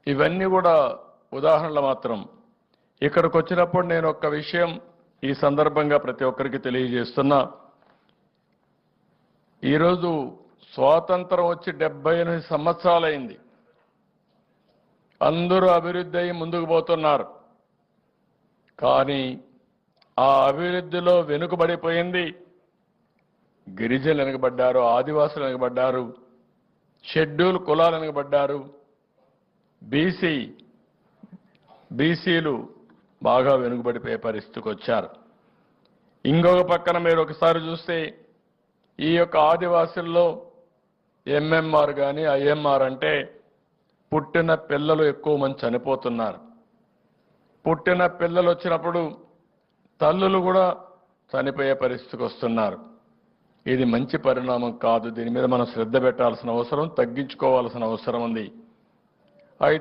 ఇవన్నీ కూడా ఉదాహరణలు మాత్రం. ఇక్కడికి వచ్చినప్పుడు నేను ఒక్క విషయం ఈ సందర్భంగా ప్రతి ఒక్కరికి తెలియజేస్తున్నా. ఈరోజు స్వాతంత్రం వచ్చి 78 సంవత్సరాలైంది. అందరూ అభివృద్ధి అయి ముందుకు పోతున్నారు. కానీ ఆ అభివృద్ధిలో వెనుకబడిపోయింది గిరిజనులు వెనుకబడ్డారు, ఆదివాసులు వెనుకబడ్డారు, షెడ్యూల్ కులాలు వెనుకబడ్డారు, బీసీలు బాగా వెనుకబడిపోయే పరిస్థితికి వచ్చారు. ఇంకొక పక్కన మీరు ఒకసారి చూస్తే ఈ యొక్క ఆదివాసుల్లో ఎంఎంఆర్ కానీ ఐఎంఆర్ అంటే పుట్టిన పిల్లలు ఎక్కువ మంది చనిపోతున్నారు. పుట్టిన పిల్లలు వచ్చినప్పుడు తల్లులు కూడా చనిపోయే పరిస్థితికి వస్తున్నారు. ఇది మంచి పరిణామం కాదు. దీని మీద మనం శ్రద్ధ పెట్టాల్సిన అవసరం, తగ్గించుకోవాల్సిన అవసరం ఉంది.